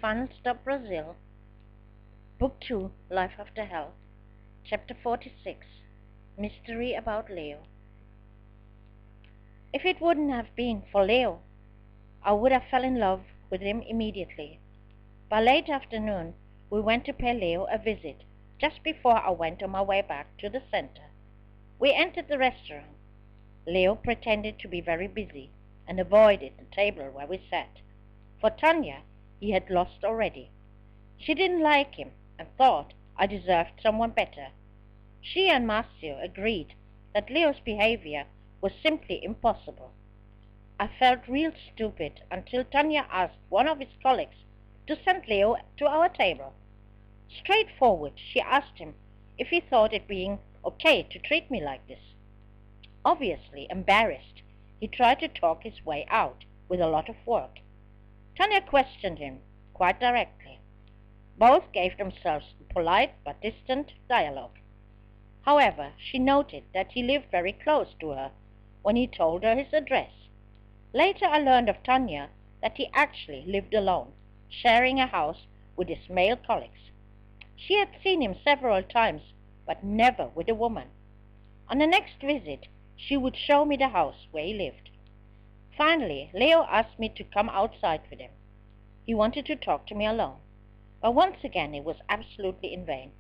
final stop, Brazil. Book 2, Life After Hell. Chapter 46, Mystery About Leo. If it wouldn't have been for Leo, I would have fell in love with him immediately. By late afternoon, we went to pay Leo a visit, just before I went on my way back to the center. We entered the restaurant. Leo pretended to be very busy and avoided the table where we sat. For Tanya, he had lost already. She didn't like him and thought I deserved someone better. She and Marcio agreed that Leo's behavior was simply impossible. I felt real stupid until Tanya asked one of his colleagues to send Leo to our table. Straightforward, she asked him if he thought it being okay to treat me like this. Obviously embarrassed, he tried to talk his way out with a lot of work. Tanya questioned him quite directly. Both gave themselves a polite but distant dialogue. However, she noted that he lived very close to her when he told her his address. Later I learned of Tanya that he actually lived alone, sharing a house with his male colleagues. She had seen him several times, but never with a woman. On the next visit, she would show me the house where he lived. Finally, Leo asked me to come outside with him. He wanted to talk to me alone, but once again it was absolutely in vain.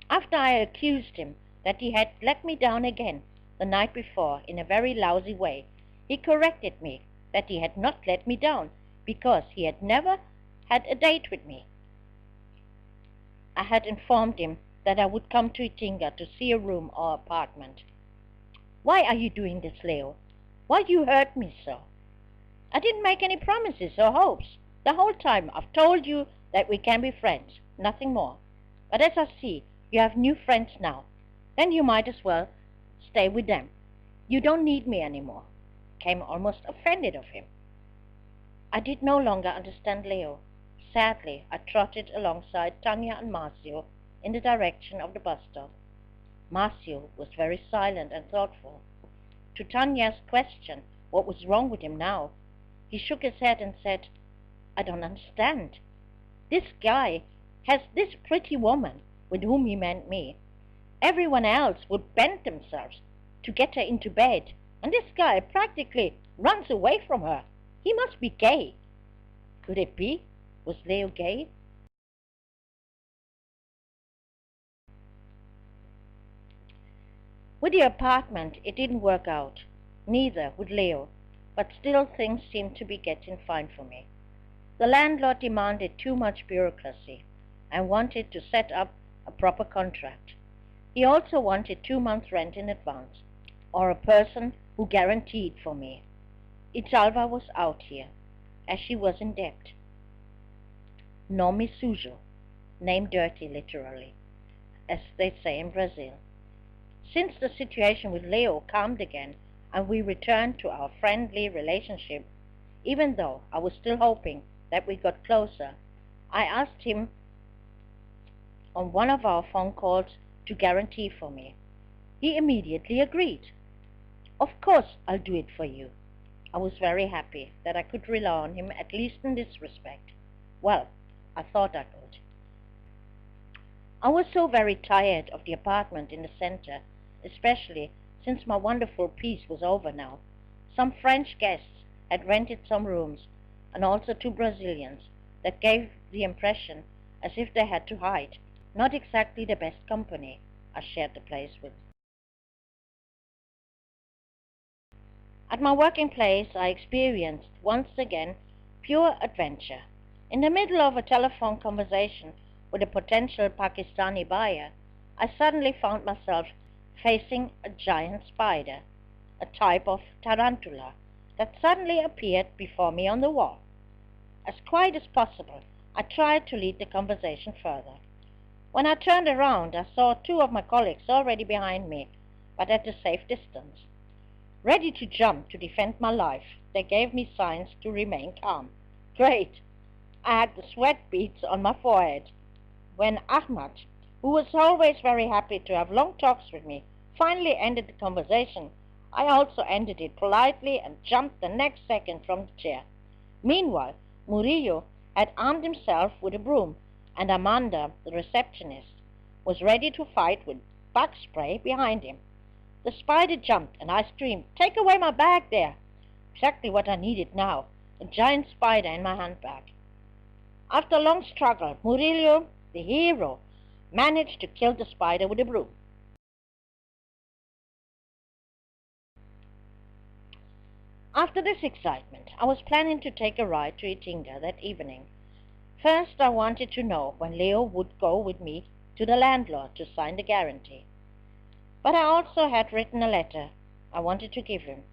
After I accused him that he had let me down again the night before in a very lousy way, he corrected me that he had not let me down because he had never had a date with me. I had informed him that I would come to Itinga to see a room or apartment. "Why are you doing this, Leo? Why do you hurt me so?" "I didn't make any promises or hopes. The whole time I've told you that we can be friends, nothing more. But as I see you have new friends now, then you might as well stay with them. You don't need me anymore." Became almost offended of him. I did no longer understand Leo. Sadly, I trotted alongside Tanya and Marcio in the direction of the bus stop. Marcio was very silent and thoughtful. To Tanya's question what was wrong with him now, he shook his head and said, "I don't understand. This guy has this pretty woman with whom he meant me. Everyone else would bend themselves to get her into bed, and this guy practically runs away from her. He must be gay." Could it be? Was Leo gay? With the apartment, it didn't work out. Neither with Leo, but still things seemed to be getting fine for me. The landlord demanded too much bureaucracy and wanted to set up a proper contract. He also wanted 2 months' rent in advance, or a person who guaranteed for me. Italva was out here, as she was in debt. Nome sujo, name dirty literally, as they say in Brazil. Since the situation with Leo calmed again and we returned to our friendly relationship, even though I was still hoping that we got closer, I asked him on one of our phone calls to guarantee for me. He immediately agreed. "Of course I'll do it for you." I was very happy that I could rely on him at least in this respect. Well, I thought I could. I was so very tired of the apartment in the center, especially since my wonderful piece was over now. Some French guests had rented some rooms, and also 2 Brazilians, that gave the impression as if they had to hide. Not exactly the best company I shared the place with. At my working place, I experienced once again pure adventure. In the middle of a telephone conversation with a potential Pakistani buyer, I suddenly found myself facing a giant spider, a type of tarantula, that suddenly appeared before me on the wall. As quiet as possible, I tried to lead the conversation further. When I turned around, I saw 2 of my colleagues already behind me, but at a safe distance. Ready to jump to defend my life, they gave me signs to remain calm. Great! I had the sweat beads on my forehead. When Ahmad, who was always very happy to have long talks with me, finally ended the conversation, I also ended it politely and jumped the next second from the chair. Meanwhile, Murillo had armed himself with a broom, and Amanda, the receptionist, was ready to fight with bug spray behind him. The spider jumped, and I screamed, "Take away my bag there!" Exactly what I needed now, a giant spider in my handbag. After a long struggle, Murillo, the hero, managed to kill the spider with a broom. After this excitement, I was planning to take a ride to Itinga that evening. First, I wanted to know when Leo would go with me to the landlord to sign the guarantee. But I also had written a letter I wanted to give him,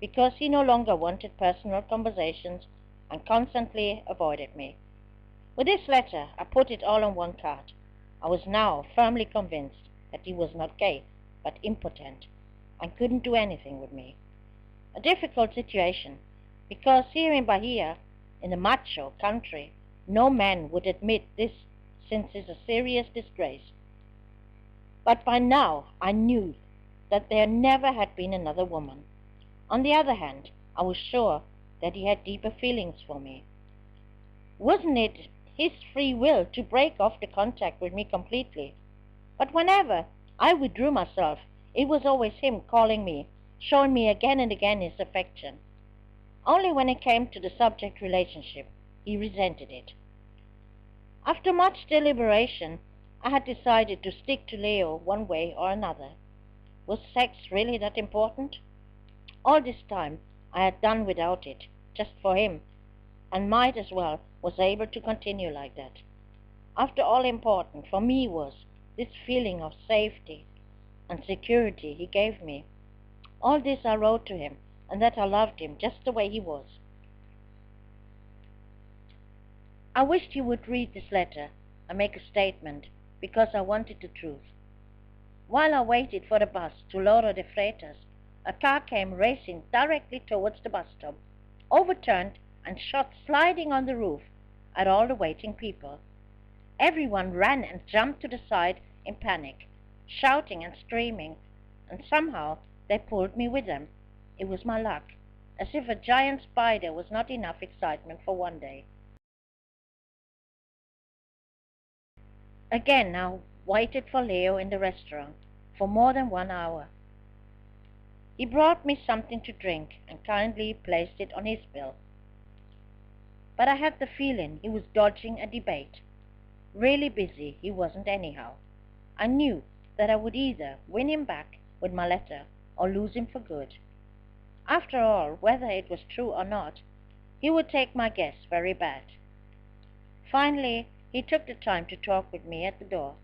because he no longer wanted personal conversations and constantly avoided me. With this letter, I put it all on one card. I was now firmly convinced that he was not gay, but impotent, and couldn't do anything with me. A difficult situation, because here in Bahia, in the macho country, no man would admit this, since it's a serious disgrace. But by now I knew that there never had been another woman. On the other hand, I was sure that he had deeper feelings for me. Wasn't it his free will to break off the contact with me completely? But whenever I withdrew myself, it was always him calling me, showing me again and again his affection. Only when it came to the subject relationship, he resented it. After much deliberation, I had decided to stick to Leo one way or another. Was sex really that important? All this time I had done without it, just for him, and might as well was able to continue like that. After all, important for me was this feeling of safety and security he gave me. All this I wrote to him, and that I loved him just the way he was. I wished he would read this letter and make a statement, because I wanted the truth. While I waited for the bus to Louro de Freitas, a car came racing directly towards the bus stop, overturned and shot sliding on the roof at all the waiting people. Everyone ran and jumped to the side in panic, shouting and screaming, and somehow they pulled me with them. It was my luck, as if a giant spider was not enough excitement for one day. Again I waited for Leo in the restaurant for more than 1 hour. He brought me something to drink and kindly placed it on his bill. But I had the feeling he was dodging a debate. Really busy he wasn't anyhow. I knew that I would either win him back with my letter or lose him for good. After all, whether it was true or not, he would take my guess very bad. Finally, he took the time to talk with me at the door.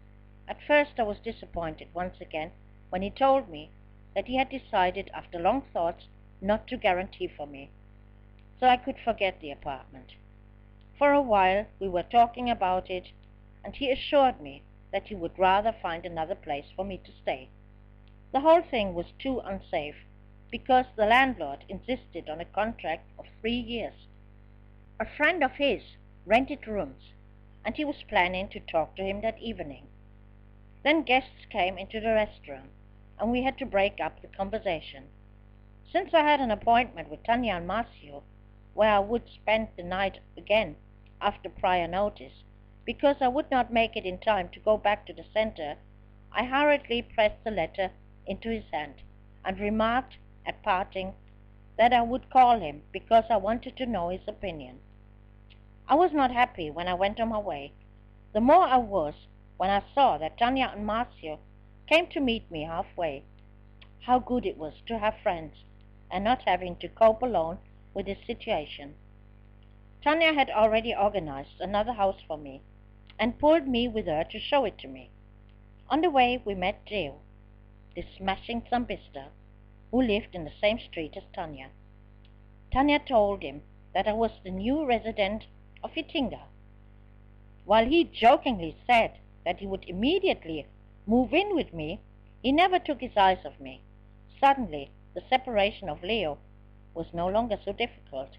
At first I was disappointed once again when he told me that he had decided after long thoughts not to guarantee for me, so I could forget the apartment. For a while we were talking about it, and he assured me that he would rather find another place for me to stay. The whole thing was too unsafe, because the landlord insisted on a contract of 3 years. A friend of his rented rooms, and he was planning to talk to him that evening. Then guests came into the restaurant, and we had to break up the conversation. Since I had an appointment with Tanya and Marcio, where I would spend the night again after prior notice, because I would not make it in time to go back to the center, I hurriedly pressed the letter into his hand and remarked at parting that I would call him because I wanted to know his opinion. I was not happy when I went on my way. The more I was when I saw that Tanya and Marcio came to meet me halfway. How good it was to have friends and not having to cope alone with this situation. Tanya had already organized another house for me and pulled me with her to show it to me. On the way we met Geo, the smashing Zambista, who lived in the same street as Tanya. Tanya told him that I was the new resident of Itinga. While he jokingly said that he would immediately move in with me, he never took his eyes off me. Suddenly, the separation of Leo was no longer so difficult.